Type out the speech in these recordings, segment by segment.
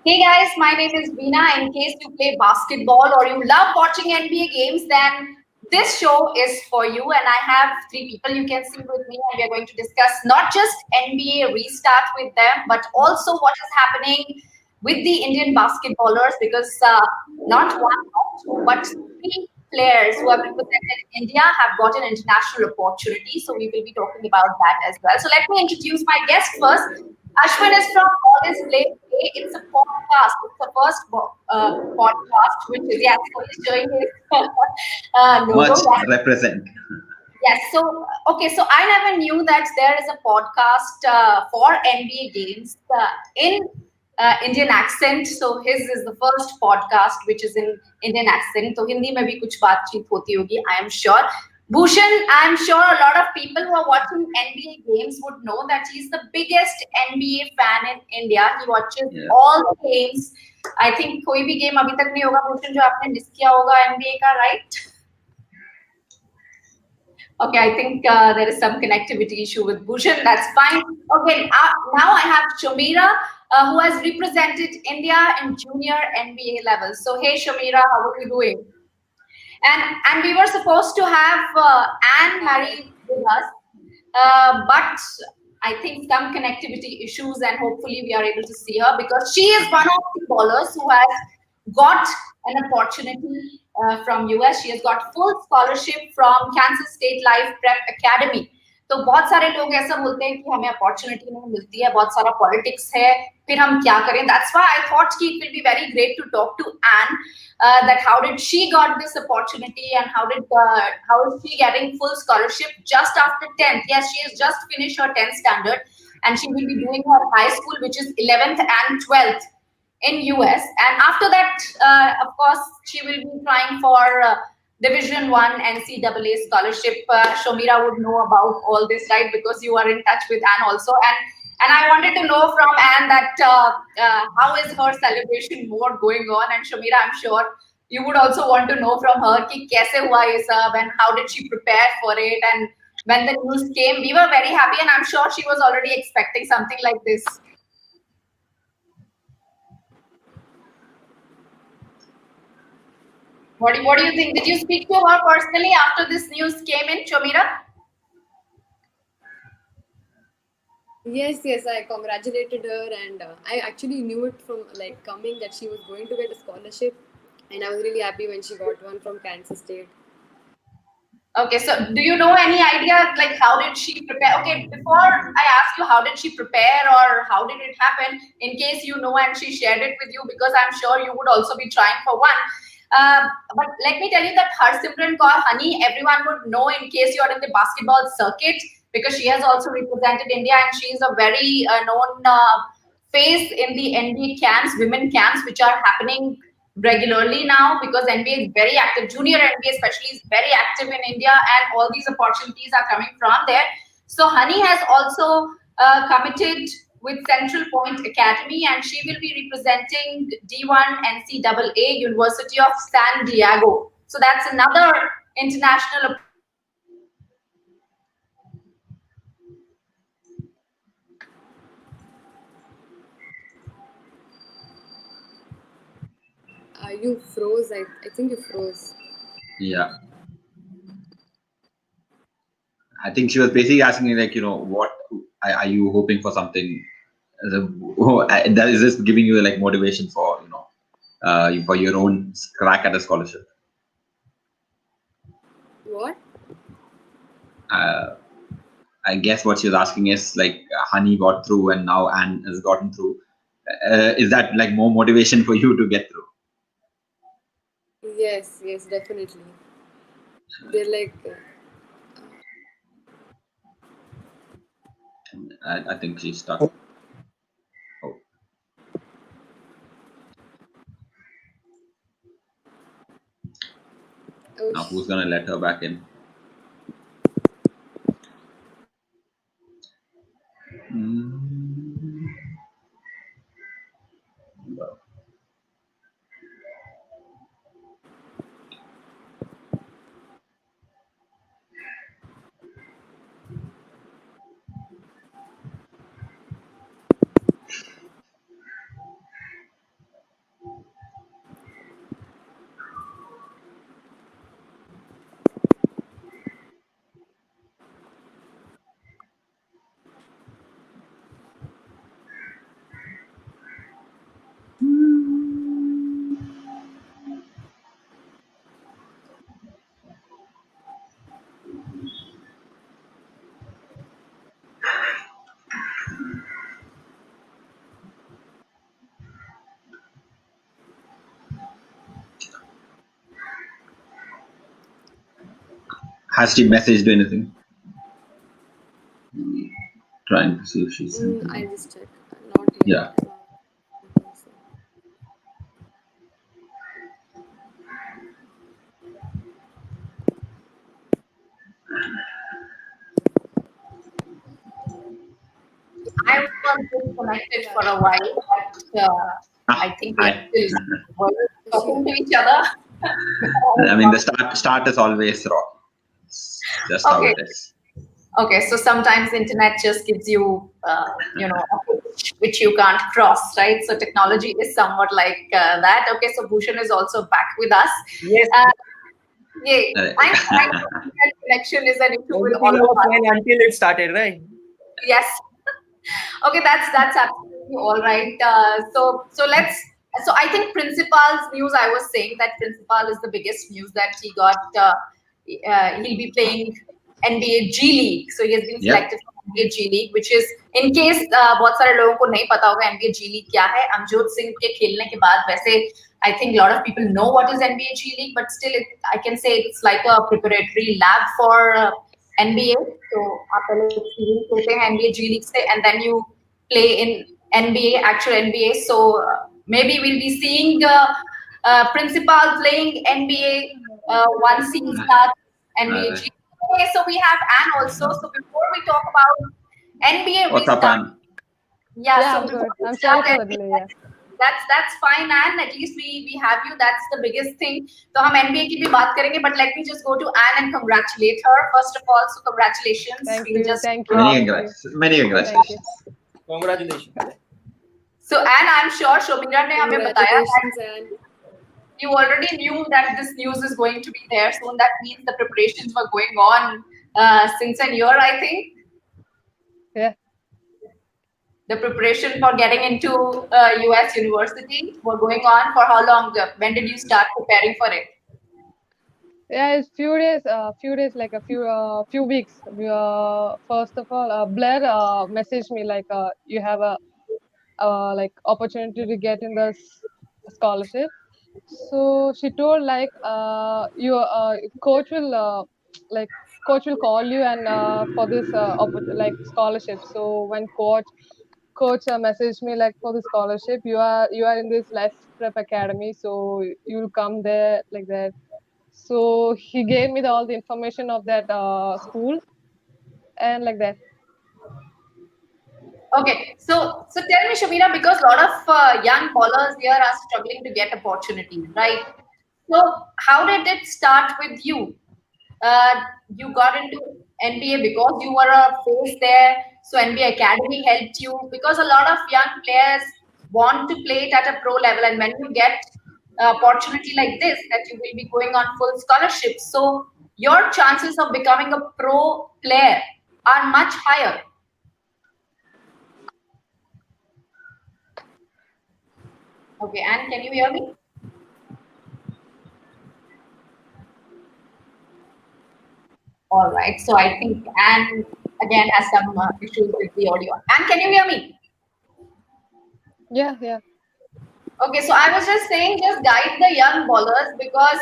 Hey guys, my name is Veena. In case you play basketball or you love watching NBA games, then this show is for you. And I have three people you can see with me, and we are going to discuss not just NBA restart with them, but also what is happening with the Indian basketballers because not one, not two, but three players who have represented India have got an international opportunity. So we will be talking about that as well. So let me introduce my guest first. Ashwin is from All Is Play Today. It's a podcast. It's the first podcast, which is, yes, so he's showing his logo. Much Yes, represent. yes. So, okay, so I never knew that there is a podcast for NBA games in Indian accent. So his is the first podcast which is in Indian accent. So Hindi में भी कुछ बातचीत होती होगी, I am sure. Bhushan, I'm sure a lot of people who are watching NBA games would know that he's the biggest NBA fan in India. He watches Yeah. all the games. I think कोई भी game अभी तक नहीं होगा भूषण जो आपने miss किया होगा NBA का, right? Okay, I think there is some connectivity issue with Bhushan. That's fine. Okay, now I have Shamira, who has represented India in junior NBA level. So, hey, Shamira, how are you doing? And we were supposed to have Anne Marie with us, but I think some connectivity issues, and hopefully we are able to see her because she is one of the bowlers who has got an opportunity from US. She has got full scholarship from Kansas State Life Prep Academy. तो बहुत सारे लोग ऐसा बोलते हैं कि हमें opportunity नहीं मिलती है, बहुत सारा पॉलिटिक्स है, फिर हम क्या करें. That's why I thought कि it will be very great to talk to Anne, that how did she got this opportunity and how is she getting full scholarship just after 10th. Yes, she has just finished her 10th standard and she will be doing her high school, which is 11th and 12th in US. And after that, of course, she will be trying for Division One NCAA scholarship. Shomira would know about all this, right? Because you are in touch with Anne also. And I wanted to know from Anne that how is her celebration mode going on? And Shomira, I'm sure you would also want to know from her कि कैसे हुआ ये सब and how did she prepare for it. And when the news came, we were very happy, and I'm sure she was already expecting something like this. What do you think? Did you speak to her personally after this news came in, Chomira? Yes, yes, I congratulated her, and I actually knew it from like coming that she was going to get a scholarship, and I was really happy when she got one from Kansas State. Okay, so do you know any idea like how did she prepare? Okay, before I ask you how did she prepare or how did it happen, in case you know and she shared it with you, because I'm sure you would also be trying for one. But let me tell you that Harsimran Kaur Honey, everyone would know in case you're in the basketball circuit, because she has also represented India and she is a very known face in the NBA camps, women camps, which are happening regularly now because NBA is very active. Junior NBA especially is very active in India, and all these opportunities are coming from there. So Honey has also committed with Central Point Academy, and she will be representing D1 NCAA University of San Diego. So that's another international. You froze. I think you froze. Yeah. I think she was basically asking me, like, what are you hoping for something? That is this giving you like motivation for, for your own crack at a scholarship? What? Uh, I guess what she was asking is like, Honey got through and now Anne has gotten through. Is that like more motivation for you to get through? Yes, yes, definitely. They're like, I think she's stuck. Oh, oh, now who's gonna let her back in? Mm. Well, Has she messaged you anything? Trying to see if she sent I it. just check. Not yet. Yeah. I think so. I was disconnected for a while, but I think we are Hi. still talking to each other. I mean, the start is always rocky. It's just how Okay. it is. Okay, so sometimes internet just gives you, a pitch which you can't cross, right? So technology is somewhat like that. Okay, so Bhushan is also back with us. Yes, Yay. Right. I'm fine. Internet connection is an issue with all everything of was us. fine until it started, right? Yes. Okay, that's absolutely all right. So I think principal's news. I was saying that principal is the biggest news that he got. He'll be playing NBA G League. So he has been Yep. selected for NBA G League, which is in case बहुत सारे लोगों को नहीं पता होगा NBA G League क्या है. Amjot Singh के खेलने के बाद वैसे I think a lot of people know what is NBA G League, but still I can say it's like a preparatory lab for NBA. So आप पहले experience होते हैं NBA G League से, and then you play in NBA, actual NBA. So maybe we'll be seeing principal playing NBA once he starts NBA G League. Okay, so we have Anne also. So before we talk about NBA, What's we up, start. Ann? Yeah, Yeah, so I'm before good. we I'm start sorry for the NBA, delay. Yeah. that's fine, Anne. At least we have you. That's the biggest thing. So हम NBA की भी बात करेंगे, but let me just go to Anne and congratulate her first of all. So congratulations. Thank We'll you. just Thank you. Many Thank you. congrats. Many Thank you. congratulations. Congratulations. So Anne, I'm sure Shobira ने हमें बताया that Congratulations, and you already knew that this news is going to be there soon. That means the preparations were going on since a year, I think. yeah. The preparation for getting into US university were going on for how long? When did you start preparing for it? Yeah, it's few days, like a few weeks. First of all, Blair messaged me like you have a like opportunity to get in the scholarship. So she told like your coach will like coach will call you and for this like scholarship. So when coach messaged me like for the scholarship, you are in this life prep academy, so you'll come there like that. So he gave me all the information of that school and like that. Okay, so tell me, Shamira, because a lot of young ballers here are struggling to get opportunities, right? So how did it start with you? You got into NBA because you were a face there, so NBA Academy helped you because a lot of young players want to play it at a pro level, and when you get an opportunity like this, that you will be going on full scholarship, so your chances of becoming a pro player are much higher. Okay, Anne, can you hear me? All right, so I think Anne again has some issues with the audio. Anne, can you hear me? Yeah, yeah. Okay, so I was just saying, just guide the young ballers because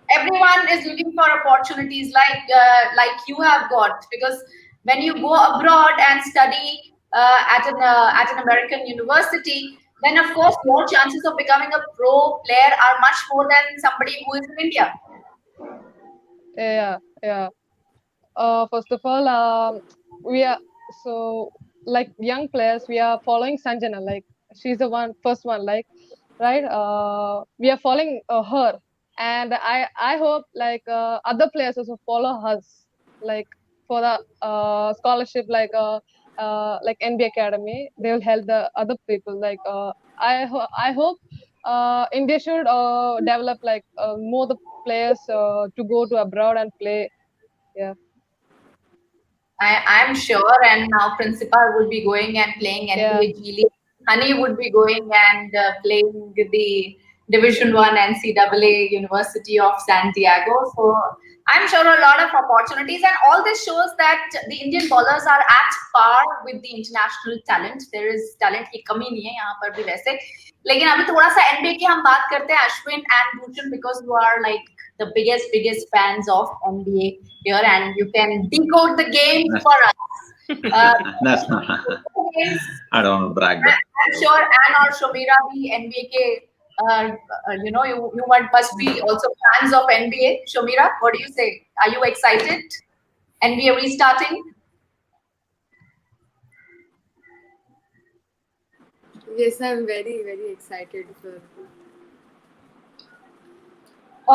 everyone is looking for opportunities like you have got. Because when you go abroad and study at an American university, then of course your chances of becoming a pro player are much more than somebody who is in India. Yeah, yeah. First of all, we are so like young players. We are following Sanjana. Like she's the first one. Like right. We are following her, and I hope like other players also follow us. Like for the scholarship, like NBA Academy, they will help the other people. Like I hope India should develop like more the players to go to abroad and play. Yeah. I'm sure, and now Principal would be going and playing Yeah. NBA G League. Honey would be going and playing the Division One NCAA University of San Diego. So I'm sure a lot of opportunities, and all this shows that the Indian bowlers are at par with the international talent. There is talent की कमी नहीं है यहाँ पर भी वैसे. लेकिन अभी थोड़ा सा NBA की हम बात करते हैं, Ashwin and Bhushan, because you are like the biggest fans of NBA here, and you can decode the game for us. That's not. Games, I don't want to brag, but I'm sure Anne or Shomira भी NBA के you must be also fans of NBA. Shomira, what do you say? Are you excited? NBA restarting? Yes, I'm very excited for.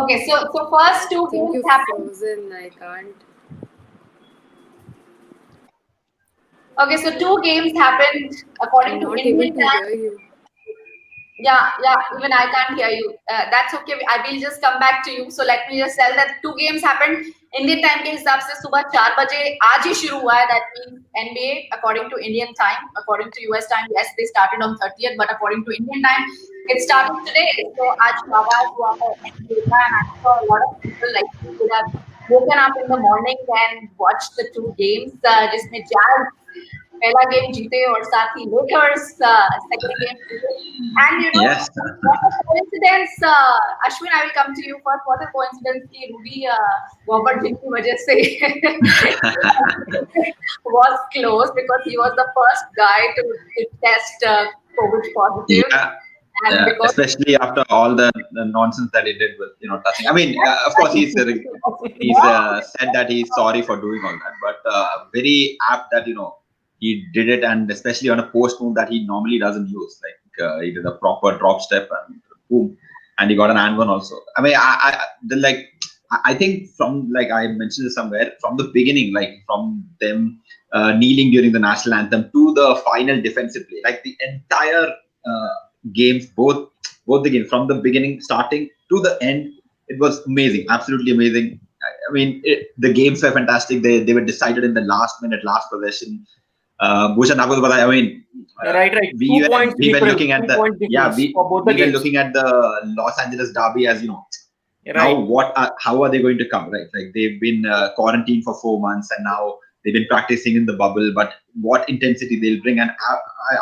Okay, so first two Thank games you, happened. Frozen. I can't. Okay, so two games happened according I'm to not able Indian to time. hear you. Yeah, even I can't hear you. That's okay. I will just come back to you. So let me just tell that two games happened. Indian time के हिसाब से सुबह 4 बजे आज ही शुरू हुआ है. That means NBA according to Indian time, according to US time, yes, they started on 30th, but according to Indian time, it started today. So आज आगाज हुआ है NBA का, and I'm sure a lot of people like you would have woken up in the morning and watched the two games. जिसमें Jazz पहला game जीते और साथ ही Lakers second game जीते. And yes, what a coincidence, Ashwin, I will come to you first. What a coincidence कि Rudy Gobert जिनकी वजह से was close, because he was the first guy to test COVID positive. yeah. And Yeah, because especially after all the nonsense that he did with touching. I mean, of course he's said that he's sorry for doing all that, but very apt that he did it, and especially on a post move that he normally doesn't use. Like he did a proper drop step and boom, and he got an and one also. I mean, I think from, like I mentioned this somewhere, from the beginning, like from them kneeling during the national anthem to the final defensive play, like the entire games, both the games from the beginning, starting to the end, it was amazing, absolutely amazing. I mean, the games were fantastic. They were decided in the last minute, last possession. Bhushan आपको तो पता है, I mean, right. we 2 were points looking difference, at 2 point difference we for both the were games. looking at the Los Angeles Derby as Right. how are they going to come, right? Like they've been quarantined for 4 months, and now they've been practicing in the bubble, but what intensity they'll bring. And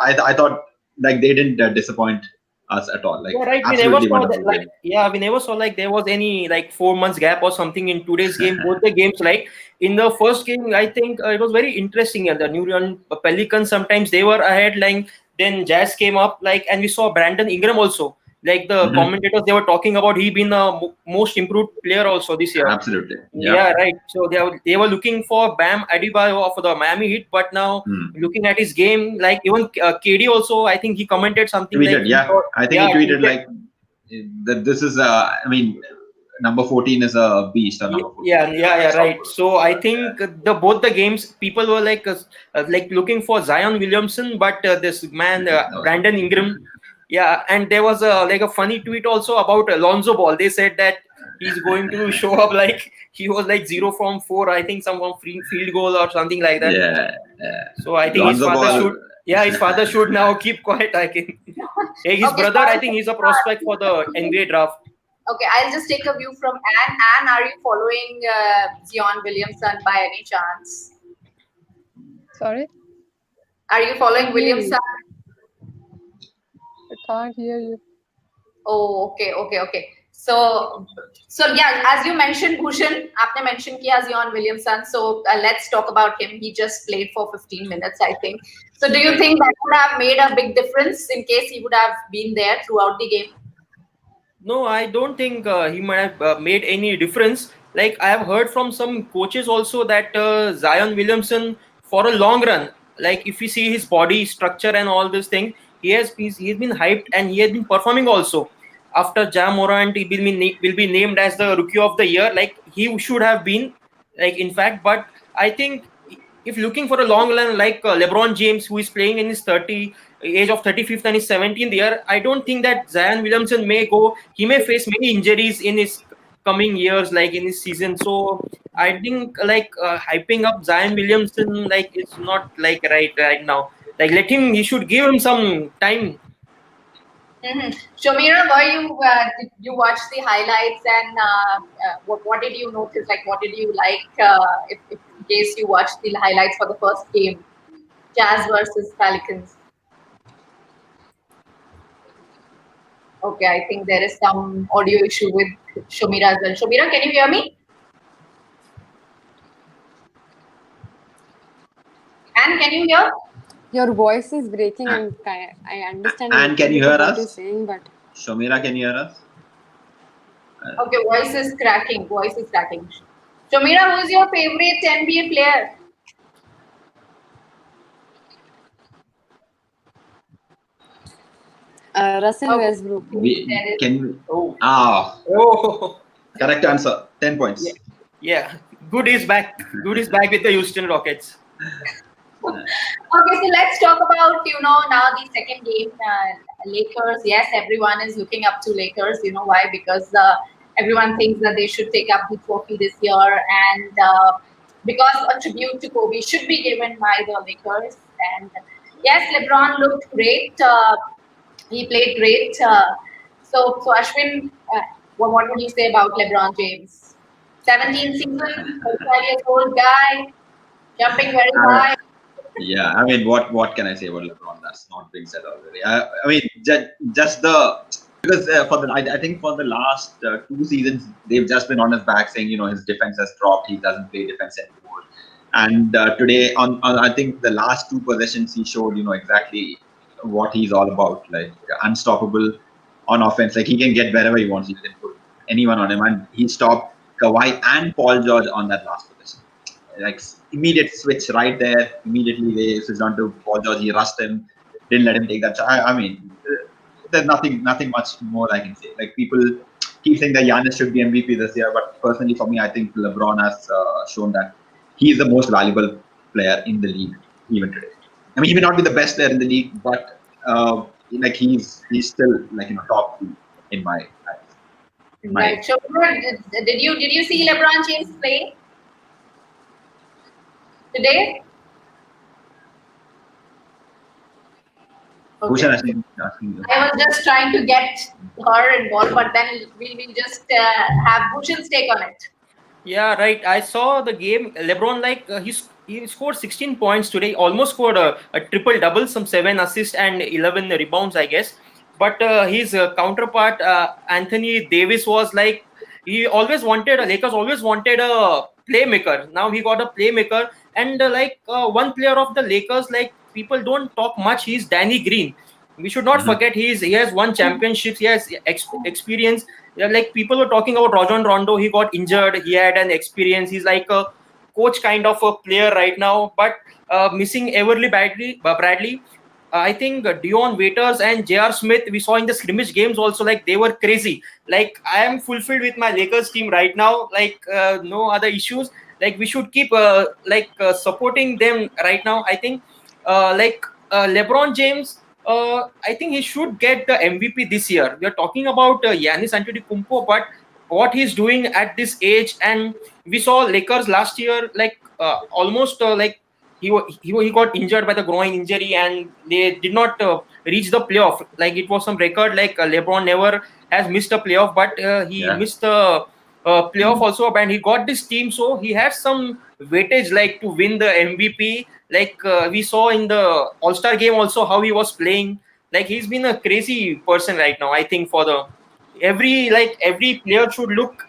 I thought like they didn't disappoint us at all. Like Yeah, right. absolutely We never saw wonderful game. we never saw like there was any like 4 months gap or something in today's game. Both the games, like in the first game, I think it was very interesting. And the New York Pelicans, sometimes they were ahead, like then Jazz came up, like, and we saw Brandon Ingram also. Like the commentators, they were talking about he been the most improved player also this year. Absolutely. Yeah, right. So they were looking for Bam Adebayo for the Miami Heat, but now looking at his game, like even KD also, I think he commented something. Tweeted, like, I think he tweeted like that. This is I mean, number 14 is a beast. Or number 14. Yeah, right. So I think both the games, people were like looking for Zion Williamson, but this man Brandon Ingram. Yeah, and there was a funny tweet also about Alonzo Ball. They said that he's going to show up like he was like 0 from 4. I think some free field goal or something like that. Yeah. So I think his father should now keep quiet. I think his brother, I think he's a prospect for the NBA draft. Okay, I'll just take a view from Anne. Anne, are you following Zion Williamson by any chance? Sorry, Are you following Williamson? I can't hear you. Oh, okay. So yeah, as you mentioned, Bhushan, आपने mention किया Zion Williamson. So let's talk about him. He just played for 15 minutes, I think. So do you think that would have made a big difference in case he would have been there throughout the game? No, I don't think he might have made any difference. Like I have heard from some coaches also that Zion Williamson, for a long run, like if you see his body structure and all this thing, he's been hyped and he has been performing also. After Ja Morant, he will be named as the Rookie of the Year. Like he should have been, like in fact. But I think if looking for a long run, like LeBron James, who is playing in his age of 35th and his 17th year, I don't think that Zion Williamson may go. He may face many injuries in his coming years, like in his season. So I think like hyping up Zion Williamson, like it's not like right now. Like he should give him some time. Shamira, did you watch the highlights and what did you notice? Like, what did you like? If in case you watched the highlights for the first game, Jazz versus Pelicans. Okay, I think there is some audio issue with Shamira as well. Shamira, can you hear me? And can you hear? Your voice is breaking, and I understand. And can you hear what us? you're saying, but Shamira, can you hear us? Okay, voice is cracking. Shamira, who is your favorite NBA player? Russell Okay. Westbrook. Oh, Correct answer. 10 points. yeah. Good is back. Good is back with the Houston Rockets. Okay, so let's talk about, now the second game, Lakers. Yes, everyone is looking up to Lakers. You know why? Because everyone thinks that they should take up the trophy this year, and because a tribute to Kobe should be given by the Lakers. And yes, LeBron looked great. He played great. So Ashwin, what would you say about LeBron James? 17 season, 35 years old guy, jumping very high. Yeah, I mean, what can I say about LeBron? That's not being said already. I mean, just because I think for the last 2 seasons they've just been on his back saying his defense has dropped. He doesn't play defense anymore. And today on I think the last 2 possessions he showed exactly what he's all about. Like unstoppable on offense. Like he can get wherever he wants. He can put anyone on him, and he stopped Kawhi and Paul George on that last possession. Like immediate switch right there. Immediately they switched on to Paul George. He rushed him, didn't let him take that shot. I mean, there's nothing much more I can say. Like people keep saying that Giannis should be MVP this year, but personally for me, I think LeBron has shown that he is the most valuable player in the league even today. I mean, he may not be the best player in the league, but like he's still like top 2 in my eyes. Right. So, did you see LeBron James play today? Bhushan asking you. I was just trying to get her involved, but then we'll just have Bhushan's take on it. Yeah, right. I saw the game. LeBron, he scored 16 points today. Almost scored a triple double, some 7 assists and 11 rebounds, I guess. But his counterpart, Anthony Davis, was like Lakers always wanted a playmaker. Now he got a playmaker, and one player of the Lakers, like people don't talk much. He's Danny Green. We should not forget he has won championships. He has experience. Yeah, like people were talking about Rajon Rondo. He got injured. He had an experience. He's like a coach kind of a player right now, but missing Everly Bradley. I think Dion Waiters and J.R. Smith, we saw in the scrimmage games also, like they were crazy. Like I am fulfilled with my Lakers team right now. Like no other issues. Like we should keep supporting them right now. I think LeBron James. I think he should get the MVP this year. We are talking about Giannis Antetokounmpo, but what he's doing at this age, and we saw Lakers last year, he got injured by the groin injury, and they did not reach the playoff. Like it was some record, like LeBron never has missed a playoff, but he missed the playoff also, and he got this team, so he has some weightage like to win the MVP. Like we saw in the All-Star game also how he was playing. Like he's been a crazy person right now. I think for the every player should look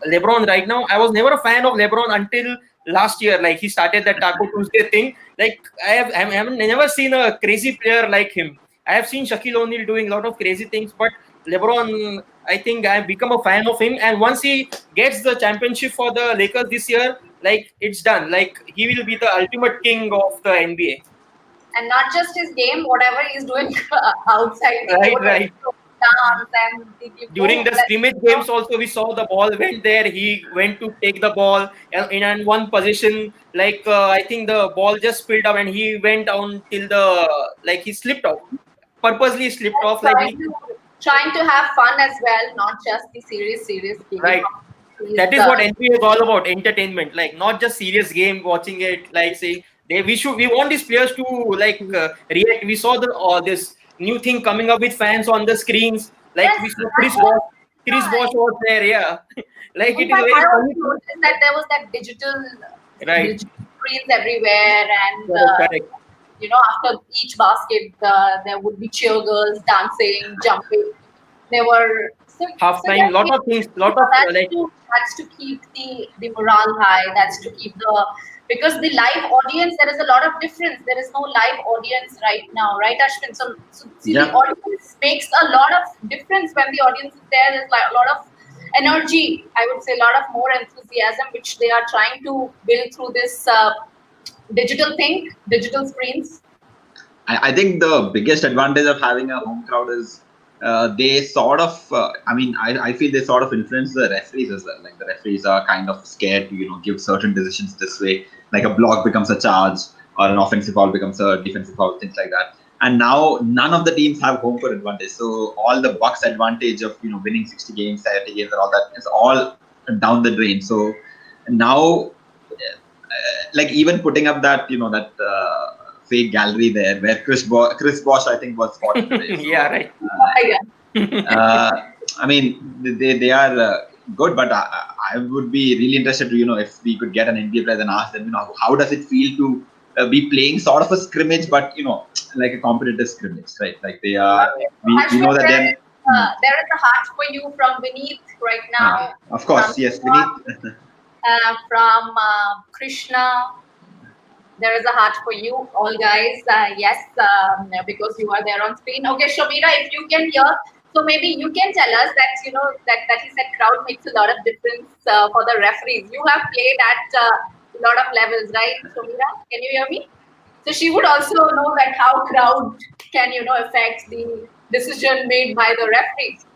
LeBron right now. I was never a fan of LeBron until last year. Like he started that Taco Tuesday thing. Like I haven't never seen a crazy player like him. I have seen Shaquille O'Neal doing a lot of crazy things, but LeBron, I think I've become a fan of him. And once he gets the championship for the Lakers this year, like it's done. Like he will be the ultimate king of the NBA. And not just his game, whatever he's doing outside. Right. Dance and during the scrimmage games also, we saw the ball went there. He went to take the ball in one position. Like I think the ball just spilled out, and he went down till he slipped off. Purposely slipped off. Trying to have fun as well, not just the serious game. Right. That is what NBA is all about, entertainment. Like not just serious game, watching it. Like say we want these players to react. We saw this new thing coming up with fans on the screens. Like Yes, we saw I was- Chris Bosh was there. Yeah, like in it is fact, very I also funny. noticed that there was that Right. digital screens everywhere, and Correct. after each basket, there would be cheer girls dancing, jumping. There were Half so time, lot of things, lot of like that's to keep the morale high. That's to keep because the live audience, there is a lot of difference. There is no live audience right now, right, Ashwin? So see, the Yeah. audience makes a lot of difference when the audience is there. There's like a lot of energy. I would say a lot of more enthusiasm, which they are trying to build through this digital screens. I think the biggest advantage of having a home crowd is they sort of, I feel they sort of influence the referees as well. Like the referees are kind of scared to, give certain decisions this way. Like a block becomes a charge or an offensive foul becomes a defensive foul, things like that. And now none of the teams have home court advantage. So all the Bucks advantage of, winning 60 games, 70 games and all that is all down the drain. So now, like even putting up that, fake gallery there where Chris Bosh I think was spotted today. So, yeah, right. I mean they are good, but I would be really interested to if we could get an NBA player and ask them how does it feel to be playing sort of a scrimmage, but like a competitive scrimmage, right? Like they are we know that then. There is a heart for you from Vineet right now. Of course, yes, Vineet. From Krishna. There is a heart for you, all guys. Yes, because you are there on screen. Okay, Shamira, if you can hear, so maybe you can tell us that that he said crowd makes a lot of difference for the referees. You have played at a lot of levels, right, Shamira? Can you hear me? So she would also know that how crowd can affect the decision made by the referees.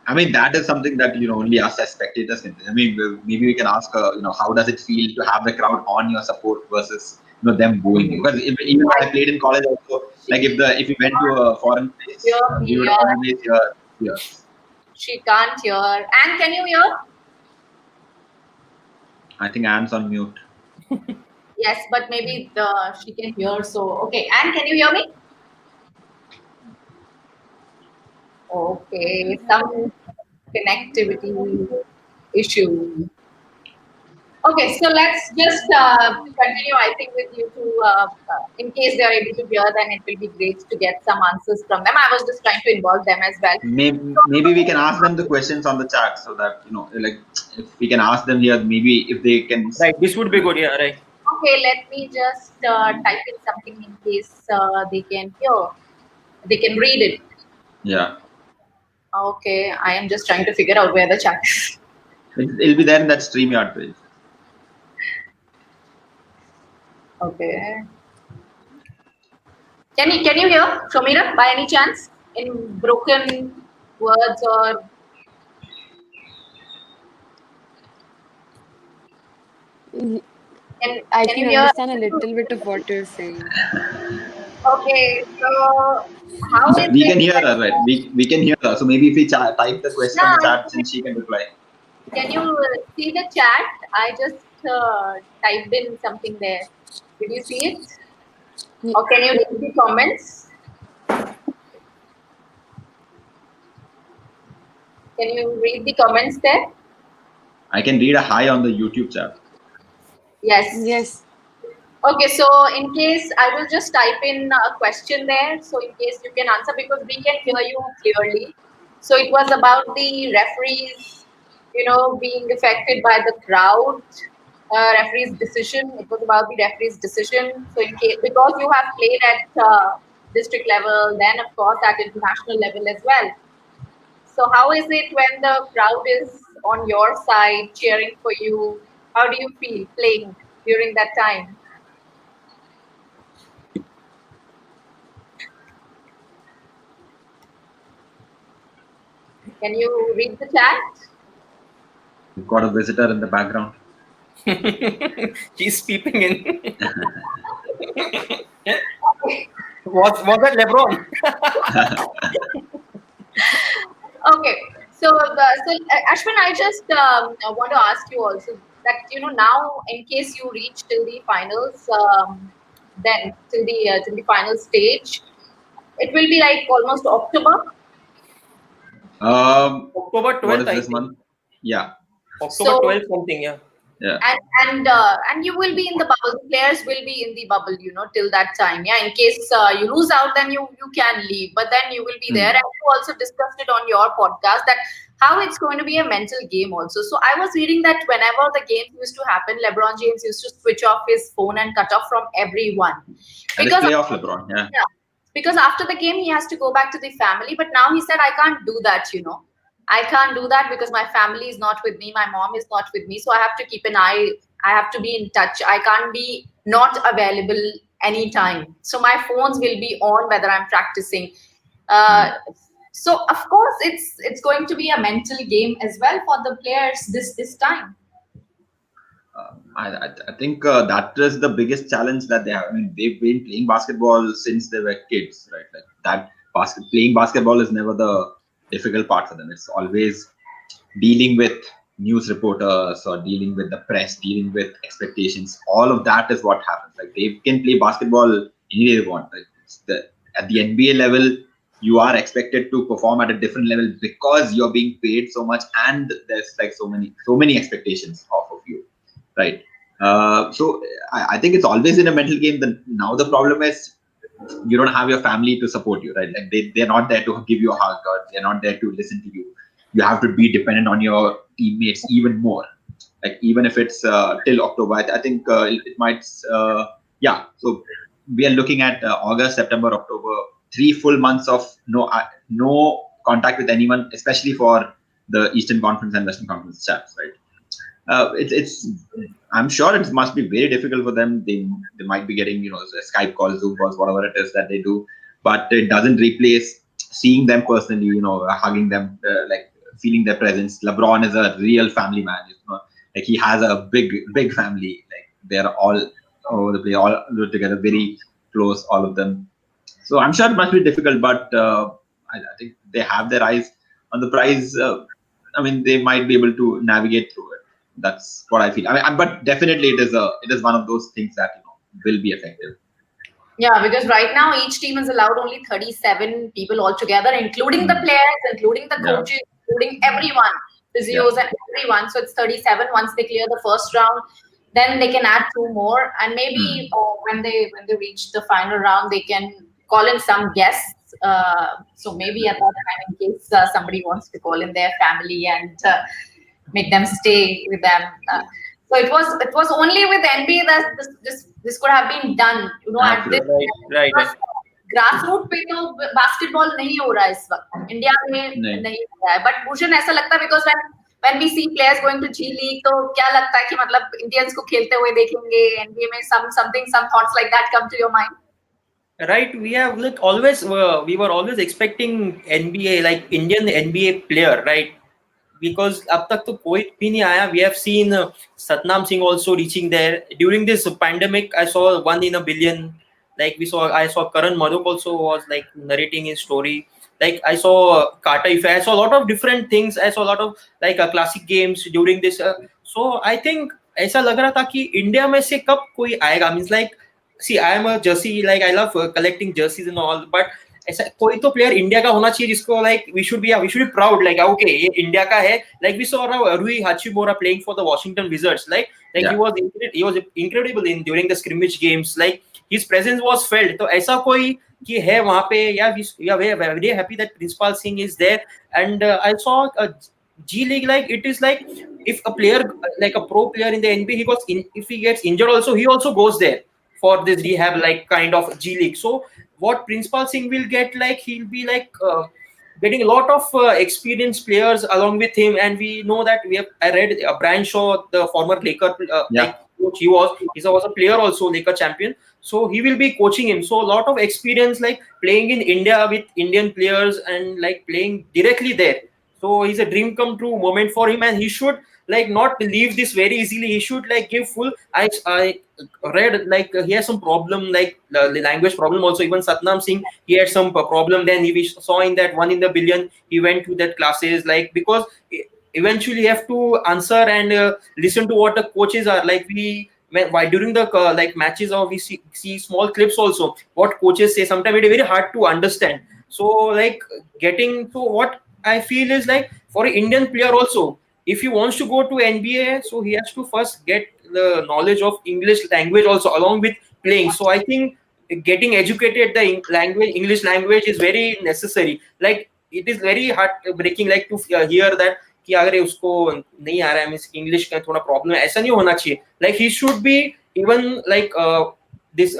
I mean, that is something that only us as spectators can. I mean, maybe we can ask, how does it feel to have the crowd on your support versus them booing you? Because even when I played in college, also, like if you went to a foreign place, you would always hear. She can't hear. Anne, can you hear? I think Anne's on mute. Yes, but maybe she can hear. So okay, Anne, can you hear me? Okay, some connectivity issue. Okay, so let's just continue. I think with you two, in case they are able to hear, then it will be great to get some answers from them. I was just trying to involve them as well. Maybe we can ask them the questions on the chat so that like if we can ask them here, maybe if they can. Right, this would be good. Yeah, right. Okay, let me just type in something in case they can hear. They can read it. Yeah. Okay, I am just trying to figure out where the chat is. It'll be there in that StreamYard page. Okay. Can you hear Shamira by any chance in broken words or? I can understand a little bit of what you're saying. Okay, so how is We it can hear her, right? We can hear her. So maybe if we type the question in the chat, then she can reply. Can you see the chat? I just typed in something there. Did you see it? Yeah. Or can you read the comments? Can you read the comments there? I can read a hi on the YouTube chat. Yes. Yes. Okay, so in case I will just type in a question there, so in case you can answer because we can hear you clearly. So it was about the referees, being affected by the crowd, referee's decision. It was about the referee's decision. So in case because you have played at district level, then of course at international level as well. So how is it when the crowd is on your side cheering for you? How do you feel playing during that time? Can you read the chat? We've got a visitor in the background. He's peeping in. was that LeBron? Okay, so Ashwin, I just want to ask you also that now in case you reach till the finals, then till the final stage? It will be like almost October. October What 12th, is I this think. month? Yeah. October So- 12th something, yeah. Yeah. And you will be in the bubble. The players will be in the bubble, till that time. Yeah, in case you lose out, then you can leave, but then you will be there. And you also discussed it on your podcast that how it's going to be a mental game also. So I was reading that whenever the games used to happen, LeBron James used to switch off his phone and cut off from everyone And it's because playoff LeBron. Yeah. because after the game he has to go back to the family. But now he said, I can't do that. I can't do that because my family is not with me, my mom is not with me, so I have to keep an eye, I have to be in touch, I can't be not available anytime, so my phones will be on whether I'm practicing. So of course it's going to be a mental game as well for the players this time. I think that is the biggest challenge that they have. I mean, they've been playing basketball since they were kids, right? Like that playing basketball is never the difficult part for them. It's always dealing with news reporters or dealing with the press, dealing with expectations. All of that is what happens. Like they can play basketball any day they want. Like at the NBA level, you are expected to perform at a different level because you're being paid so much, and there's like so many expectations off of you, right? So I think it's always in a mental game. Now the problem is you don't have your family to support you, right? Like they're not there to give you a hug, or they're not there to listen to you. You have to be dependent on your teammates even more. Like even if it's till October, I think it might. So we are looking at August, September, October, 3 full months of no contact with anyone, especially for the Eastern Conference and Western Conference champs, right? I'm sure it must be very difficult for them. They might be getting Skype calls, Zoom calls, whatever it is that they do, but it doesn't replace seeing them personally, hugging them, like feeling their presence. LeBron is a real family man. Like he has a big family. Like they're all over the place, all together, very close, all of them. So I'm sure it must be difficult, but I think they have their eyes on the prize. I mean, they might be able to navigate through it. That's what I feel. I mean, but definitely it is one of those things that will be effective. Yeah, because right now each team is allowed only 37 people altogether, including the players, including the coaches, including everyone, physios and everyone. So it's 37. Once they clear the first round, then they can add 2 more, and maybe when they reach the final round, they can call in some guests. So maybe at that time, in case somebody wants to call in their family and make them stay with them. So it was only with NBA that this could have been done. At this right. grassroots पे तो basketball नहीं हो रहा है इस वक्त India में नहीं हो रहा है. But भूषण ऐसा लगता है because when we see players going to G League, तो क्या लगता है कि मतलब Indians को खेलते हुए देखेंगे NBA में, some thoughts like that come to your mind? Right, we have we were always expecting NBA, like Indian NBA player, right? Because अब तक तो कोई भी नहीं आया. We have seen Satnam Singh also reaching there during this pandemic. I saw 1 in a billion. Like I saw Karan Madhok also was like narrating his story. Like I saw Carter Ife. I saw a lot of different things. I saw a lot of like classic games during this. So I think ऐसा लग रहा था कि India में से कब कोई आएगा. Means like, see, I am a jersey, like I love collecting jerseys and all, but ऐसा कोई तो प्लेयर इंडिया का होना चाहिए जिसको like we should be proud, like okay ये इंडिया का है. Like we saw Rui Hachimura playing for the Washington Wizards, like he was incredible during the scrimmage games. Like his presence was felt. तो ऐसा कोई कि है वहाँ पे. We are very happy that Principal Singh is there. And I saw a G League, like it is like if a player, like a pro player in the NBA, if he gets injured also, he also goes there for this rehab, like kind of G League. So what Principal Singh will get, like he'll be like getting a lot of experienced players along with him. And we know that I read Brian Shaw, the former Laker like coach, he was a player also, Laker champion. So he will be coaching him. So a lot of experience, like playing in India with Indian players and like playing directly there. So it's a dream come true moment for him, and he should like not leave this very easily. He should like give full. I read like he has some problem, like the language problem also. Even Satnam Singh, he had some problem. Then we saw in that 1 in a billion, he went to that classes, like because eventually you have to answer and listen to what the coaches are like. We why during the like matches, or we see small clips also, what coaches say, sometimes it is very hard to understand. So like getting to what I feel is like for an Indian player also, if he wants to go to NBA, so he has to first get the knowledge of English language also along with playing. So I think getting educated the English language is very necessary. Like it is very heartbreaking like to hear that कि अगर उसको नहीं आ रहा है, means English का थोड़ा problem है, ऐसा नहीं होना चाहिए. Like he should be even like this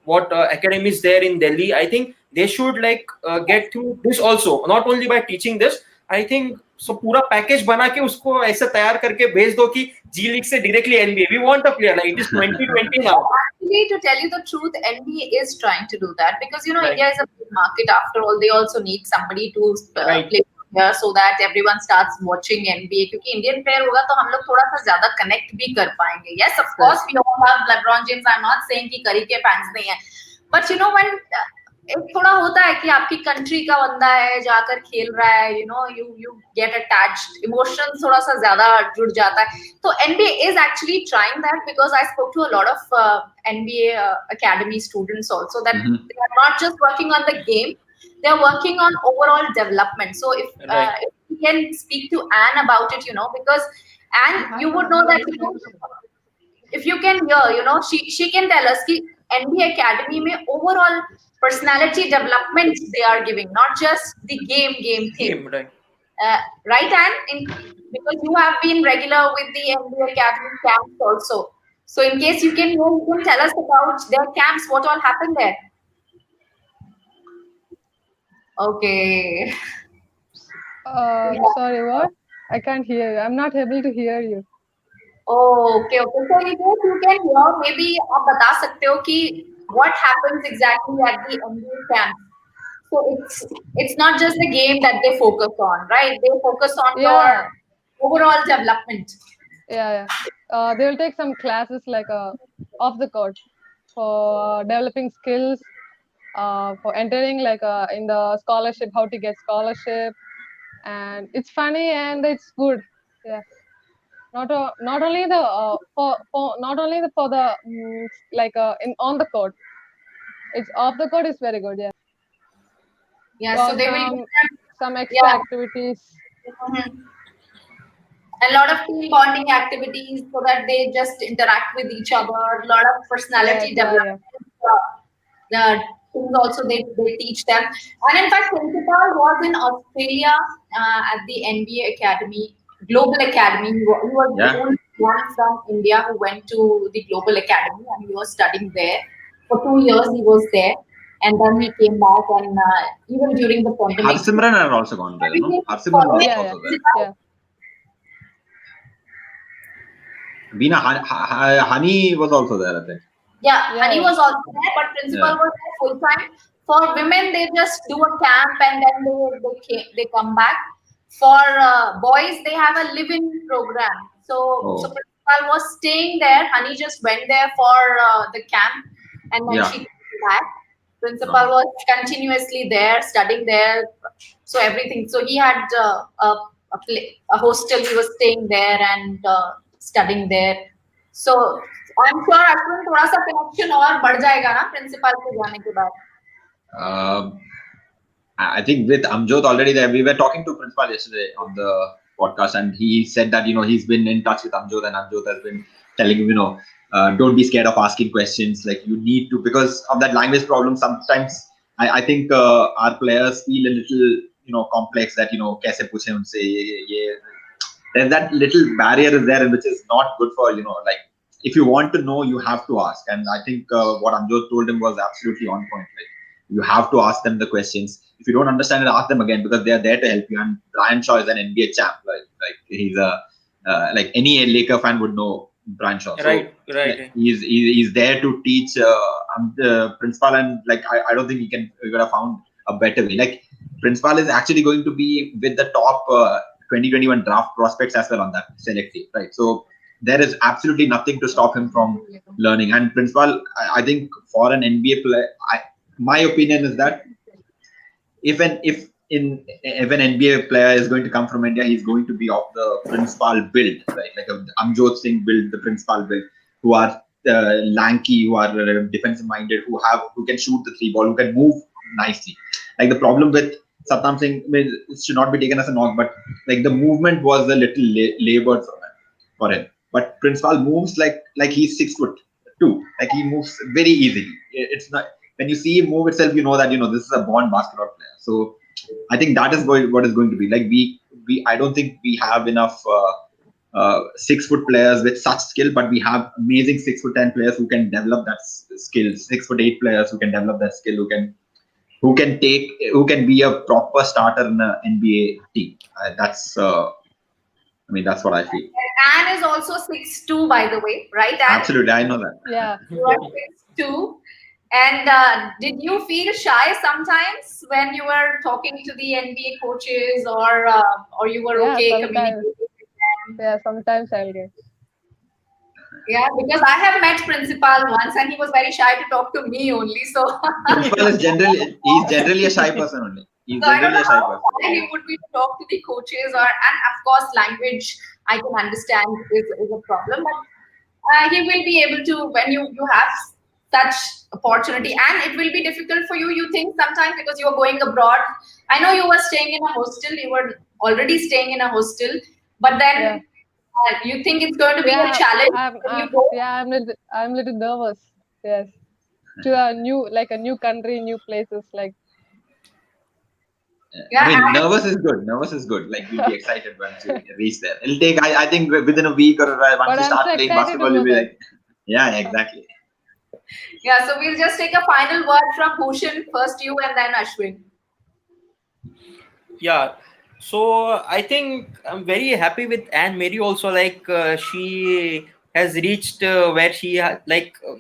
what academy is there in Delhi. I think they should like get through this also, not only by teaching this. I think so पूरा package बना के उसको ऐसे तैयार करके भेज दो कि जी लीग से directly NBA. We want a player like it is 2020 now. Actually, to tell you the truth, NBA is trying to do that because Right. India is a big market. After all, they also need somebody to Right. play here so that everyone starts watching NBA. क्योंकि Indian player होगा तो हम लोग थोड़ा सा ज्यादा connect भी कर पाएंगे. Yes, of course, we all have LeBron James. I'm not saying कि Curry के fans नहीं है, but when एक थोड़ा होता है कि आपकी कंट्री का बंदा है, जाकर खेल रहा है, you get attached, emotions थोड़ा सा ज्यादा जुड़ जाता है. तो NBA is actually trying that because I spoke to a lot of NBA academy students also that they are not just working on the game, they are working on overall development. So if you can speak to Anne about it, because Anne, you would know that if you can hear, she can tell us कि NBA academy में overall personality development they are giving, not just the game thing. Right. Right, Anne? Because you have been regular with the NBA academy camps also. So in case you can tell us about their camps, what all happened there. Okay. Sorry, what? I can't hear you. I'm not able to hear you. Oh, okay. So in case you can hear, maybe आप बता सकते हो कि what happens exactly at the NBA camp. So it's not just the game that they focus on, right? They focus on your overall development. Yeah. They will take some classes like off the court for developing skills, for entering like in the scholarship, how to get scholarship, and it's funny and it's good. Yeah. Not only the for the like in on the court. It's off the court is very good. Yeah. Yeah. Got So they will some extra activities. A lot of team bonding activities so that they just interact with each other. A lot of personality development. Things also they teach them. And in fact, Principal was in Australia at the NBA Academy, Global Academy. He was the only one from India who went to the Global Academy and he was studying there. For 2 years he was there. And then he came back and even during the pandemic. Harsimran had also gone there, no? Harsimran was also there. Yeah. Veena, Honey was also there, I think. Yeah, Honey was also there, but Principal was there full time. For women, they just do a camp and then they come back. For boys, they have a live-in program. So Principal was staying there. Honey just went there for the camp and then she came back. Principal was continuously there, studying there. So everything. So he had a hostel. He was staying there and studying there. So I'm sure Ashwin थोड़ा सा connection और बढ़ जाएगा ना principal के जाने के बाद. I think with Amjot already there, we were talking to Principal yesterday on the podcast, and he said that he's been in touch with Amjot, and Amjot has been telling him don't be scared of asking questions. Like you need to, because of that language problem. Sometimes I think our players feel a little complex that कैसे पूछें उनसे ये. There's that little barrier is there, which is not good for like if you want to know, you have to ask. And I think what Amjot told him was absolutely on point. Like you have to ask them the questions. If you don't understand it, ask them again because they are there to help you. And Brian Shaw is an NBA champ. Like he's like any Laker fan would know Brian Shaw. So, right. He's there to teach Principal, and like I don't think he could have found a better way. Like Principal is actually going to be with the top 2021 draft prospects as well on that selective, right? So there is absolutely nothing to stop him from learning. And Principal, I think for an NBA player, my opinion is that if an NBA player is going to come from India, he's going to be of the Principal build, right? Like Amjot Singh build, the Principal build. who are lanky, who are defensive minded, who can shoot the three ball, who can move nicely. Like the problem with Satnam Singh, I mean, it should not be taken as a knock, but like the movement was a little labored for him. But Prince Pal moves like he's 6'2". Like he moves very easily. It's not, when you see him move itself, you know that this is a born basketball player. So I think that is what is going to be like. I don't think we have enough 6 foot players with such skill, but we have amazing 6'10" players who can develop that skill. 6'8" players who can develop that skill, who can be a proper starter in an NBA team. That's what I feel. Anne is also 6'2", by the way, right? Anne? Absolutely, I know that. Yeah. You are 6'2". And did you feel shy sometimes when you were talking to the NBA coaches, or you were Yeah, okay sometimes. communicating with them? Yeah, sometimes I'll get. Yeah, because I have met Principal once, and he was very shy to talk to me only. So, Principal is generally a shy person only. He's so I don't generally know a shy how person. shy he would be to talk to the coaches, and of course, language I can understand is a problem, but he will be able to when you have such opportunity, and it will be difficult for you. You think sometimes because you are going abroad. I know you were staying in a hostel. You were already staying in a hostel, but then. Yeah. You think it's going to be Yeah, a challenge when you go? I'm little nervous. Yes. To a new country, new places. Like, Yeah, I mean, and nervous is good. Nervous is good. Like you'll be excited once you reach there. It'll take, I think, within a week or once but you I'm start so playing excited basketball, to you'll go be there. like, yeah, exactly. yeah, so we'll just take a final word from Bhushan, first you and then Ashwin. Yeah, so I think I'm very happy with Anne Mary also. Like she has reached where she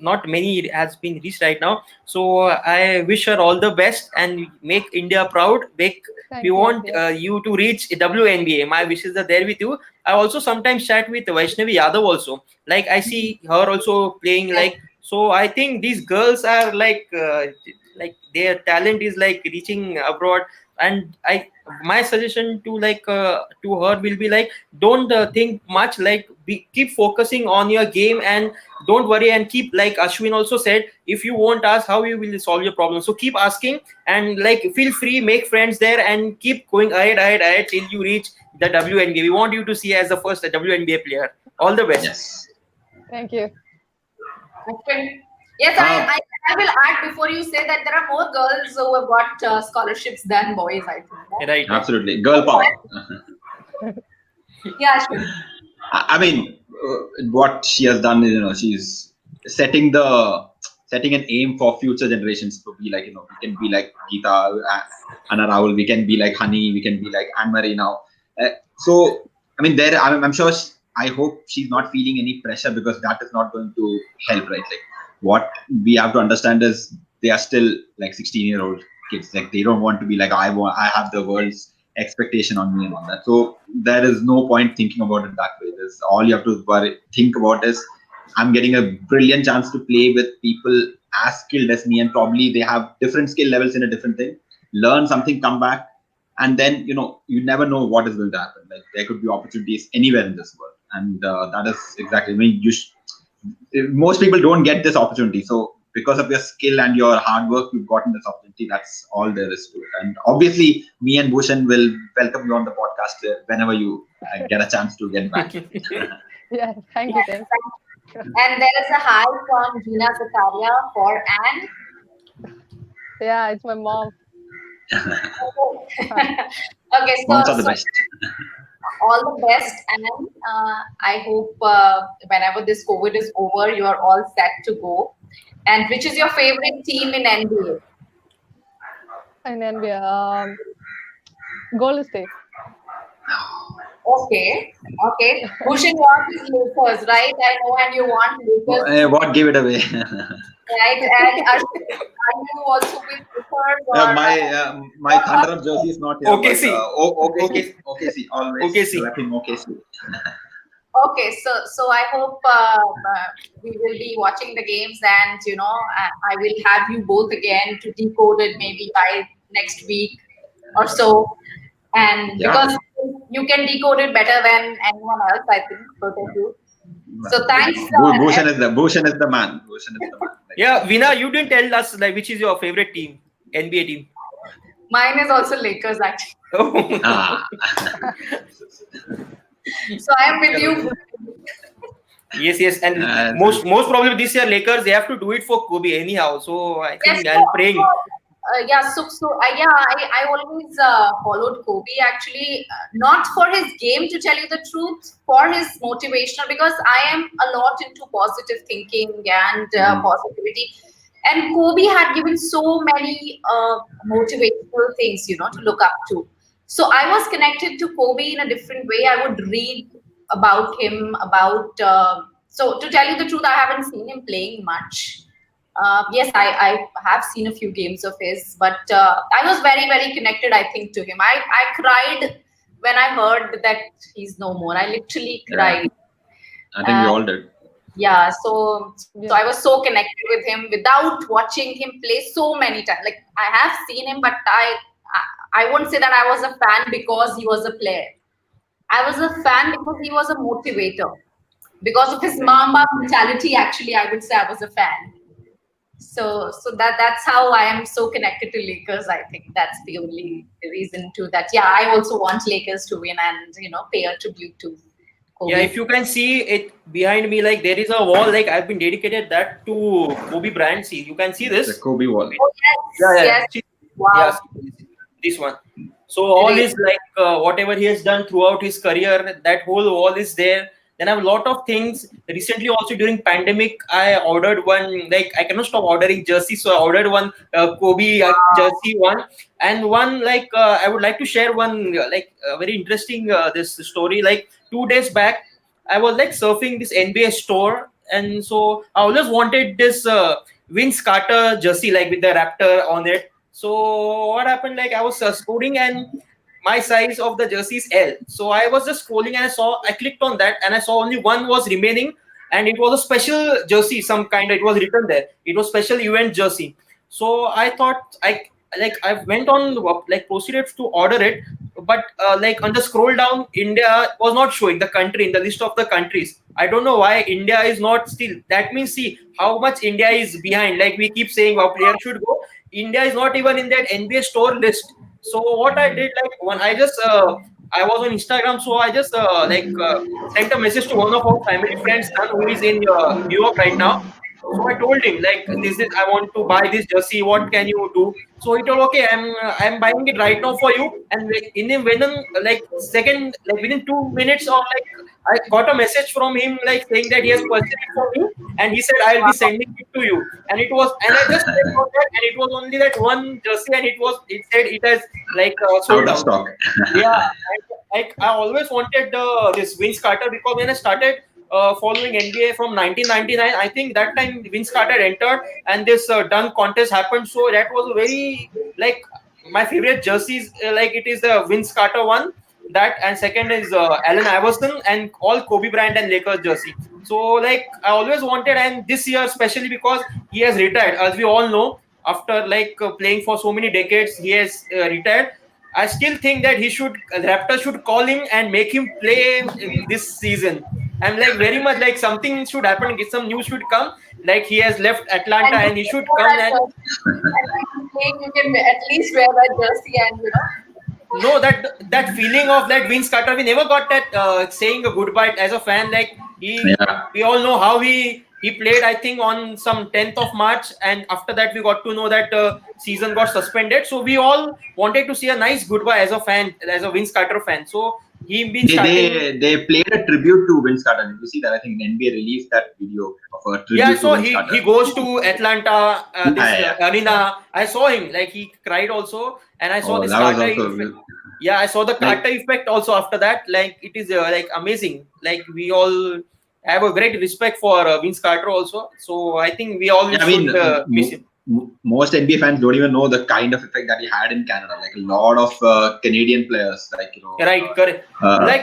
not many has been reached right now. So I wish her all the best and make India proud. Thank We you. want Yeah. you to reach WNBA. My wishes are there with you. I also sometimes chat with Vaishnavi Yadav also. Like I see her also playing. So I think these girls are like their talent is like reaching abroad. And my suggestion to to her will be like, don't think much, keep focusing on your game and don't worry, and keep, like Ashwin also said, if you won't ask, how you will solve your problem? So keep asking and feel free, make friends there and keep going ahead till you reach the WNBA. We want you to see as the first WNBA player. All the best. Yes. Thank you. Ashwin? Yes, I will add before you say that there are more girls who have got scholarships than boys, I think. Right. Absolutely. Girl power. Yeah, Ashwin. I mean, what she has done is, she's setting an aim for future generations to be like, we can be like Geeta, Anna Rahul, we can be like Honey, we can be like Anne Marie now. So, I mean, I'm sure, I hope she's not feeling any pressure, because that is not going to help, right? Like, what we have to understand is they are still like 16-year-old kids. Like, they don't want to be like, I have the world's expectation on me and all that. So there is no point thinking about it that way. There's all you have to think about is, I'm getting a brilliant chance to play with people as skilled as me, and probably they have different skill levels in a different thing. Learn something, come back, and then you never know what is going to happen. Like, there could be opportunities anywhere in this world, and that is exactly. I mean, most people don't get this opportunity. So because of your skill and your hard work, you've gotten this opportunity. That's all there is to it. And obviously, me and Bhushan will welcome you on the podcast whenever you get a chance to get back. Yeah. Thank you. Thank you. And there is a hi from Gina Zakaria for Anne. Yeah, it's my mom. Okay, Moms are the best. all the best, and I hope whenever this COVID is over, you are all set to go. And which is your favorite team in NBA? In NBA, Golden State. Okay. Bhushan wants his Lakers, right? I know, and you want Lakers, What gave it away? right? And are you also with Lakers? Or, my Thunder jersey is not here. OKC. OKC always. OKC. Repping OKC. Okay, so I hope we will be watching the games, and I will have you both again to decode it maybe by next week or so, and Yeah. because you can decode it better than anyone else, I think, both of you. So thanks. Bhushan is the man. Bhushan is the man. Like, Yeah, Veena, you didn't tell us like which is your favorite team, NBA team. Mine is also Lakers actually. Oh. ah. So I am with you. Yes, and most probably this year Lakers they have to do it for Kobe anyhow. So I think I'm praying. I always followed Kobe actually, not for his game to tell you the truth, for his motivational, because I am a lot into positive thinking and positivity. And Kobe had given so many motivational things, to look up to. So I was connected to Kobe in a different way. I would read about him, so to tell you the truth, I haven't seen him playing much. Yes, I have seen a few games of his, but I was very, very connected, I think, to him. I cried when I heard that he's no more. I literally cried. I think we all did. Yeah, so I was so connected with him without watching him play so many times. Like, I have seen him, but I won't say that I was a fan because he was a player. I was a fan because he was a motivator. Because of his Mamba mentality, actually, I would say I was a fan. So that's how I am so connected to Lakers. I think that's the only reason to that. Yeah, I also want Lakers to win and pay a tribute to Kobe. Yeah, if you can see it behind me, like there is a wall. Like I've been dedicated that to Kobe Bryant. See, you can see this. The Kobe wall. Oh, yes. Wow. Yes, this one. So all is like whatever he has done throughout his career, that whole wall is there. Then I have a lot of things. Recently, also during pandemic, I ordered one. Like I cannot stop ordering jerseys, so I ordered one Kobe jersey one, and one like I would like to share one very interesting this story. Like 2 days back, I was like surfing this NBA store, and so I always wanted this Vince Carter jersey, like with the Raptor on it. So what happened? Like I was scrolling and my size of the jersey is L. So I was just scrolling and I clicked on that and I saw only one was remaining and it was a special jersey, some kind. It was written there. It was special event jersey. So I thought I went on proceeded to order it, but on the scroll down, India was not showing the country in the list of the countries. I don't know why India is not still. That means see how much India is behind. Like we keep saying our player should go. India is not even in that NBA store list. So what I did, like when I just I was on Instagram, so I just sent a message to one of our family friends, who is in New York right now. So I told him like I want to buy this jersey. What can you do? So he told, okay, I'm buying it right now for you. And within 2 minutes or I got a message from him saying that he has purchased it for me, and he said I'll be sending it to you. And I just checked on that, and it was only that one jersey, and it said it has sold out. Stock. Yeah, I always wanted this Vince Carter, because when I started following NBA from 1999, I think that time Vince Carter entered and this dunk contest happened. So that was very my favorite jerseys. It is the Vince Carter one, that, and second is Allen Iverson, and all Kobe Bryant and Lakers jersey. So I always wanted, and this year especially because he has retired, as we all know, after playing for so many decades, he has retired. I still think that Raptors should call him and make him play this season. I'm very much something should happen, some news should come, he has left Atlanta and he should come and you can at least wear that jersey and No, that feeling of that Vince Carter, we never got that saying a goodbye as a fan. We all know how he played, I think, on some 10th of March, and after that we got to know that season got suspended. So we all wanted to see a nice goodbye as a fan, as a Vince Carter fan. So they played a tribute to Vince Carter. Did you see that? I think the NBA released that video of a tribute to Vince Carter. He goes to Atlanta arena. I saw him, he cried also, and I saw this Carter effect. Yeah, I saw the Carter effect also after that. It is amazing. We all have a great respect for Vince Carter also. So I think we all should miss him. Most NBA fans don't even know the kind of effect that he had in Canada. A lot of Canadian players, right, correct.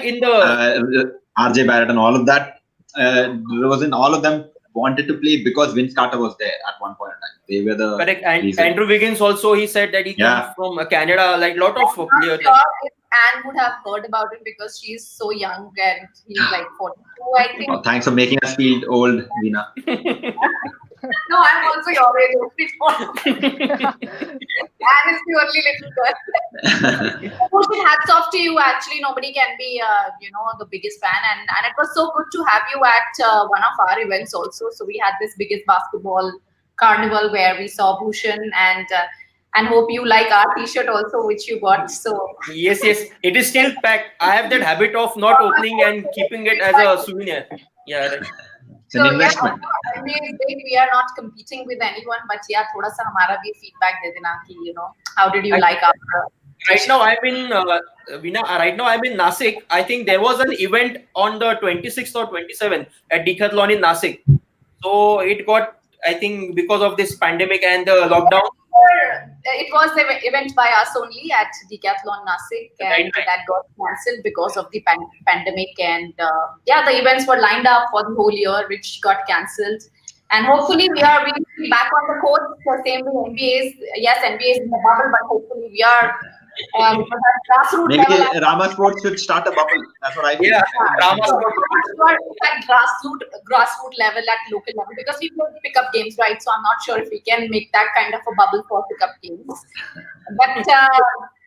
In the RJ Barrett and all of that, all of them wanted to play because Vince Carter was there at one point in time. They were the correct. And Andrew Wiggins also, he said that he comes from Canada. Lot of players. Anne would have heard about it because she's so young and he's like 42, I think. Oh, thanks for making us feel old, Veena. No, I'm also your age. Anne is the only little girl. Bhushan, hats off to you. Actually, nobody can be, the biggest fan. And it was so good to have you at one of our events also. So we had this biggest basketball carnival where we saw Bhushan and hope you like our t-shirt also, which you got. So Yes, it is still packed. I have that habit of not opening and keeping it as a souvenir. Yeah, right. It's an investment. Yeah, we are not competing with anyone, but yeah, thoda sa hamara bhi feedback de dena ki, how did you like our Right now, I'm in Veena. Right now, I'm in Nasik. I think there was an event on the 26th or 27th at Decathlon in Nasik. So it got, I think, because of this pandemic and the lockdown. It was an event by us only at Decathlon Nasik, and Right. that got cancelled because of the pandemic. And the events were lined up for the whole year, which got cancelled. And hopefully we will be back on the court the same way NBA's. Yes, NBA is in the bubble, but hopefully we are grassroots Maybe level. Rama Sports should start a bubble. That's what I think. Yeah, Rama So, Sports. at grassroots level, at local level, because we play pickup games, right? So I'm not sure if we can make that kind of a bubble for pickup games. But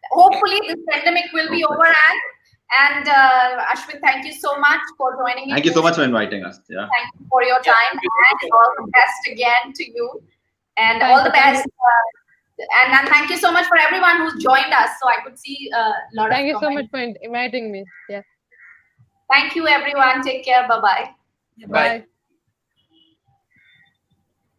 hopefully this pandemic will be over. And Ashwin, thank you so much for joining me. Thank you so much for inviting us. Yeah. Thank you for your time, and all the best again to you. And all the best. And thank you so much for everyone who's joined us. So I could see a lot of Thank you so comments. much for inviting me. Yeah. Thank you, everyone. Take care. Bye-bye. Bye.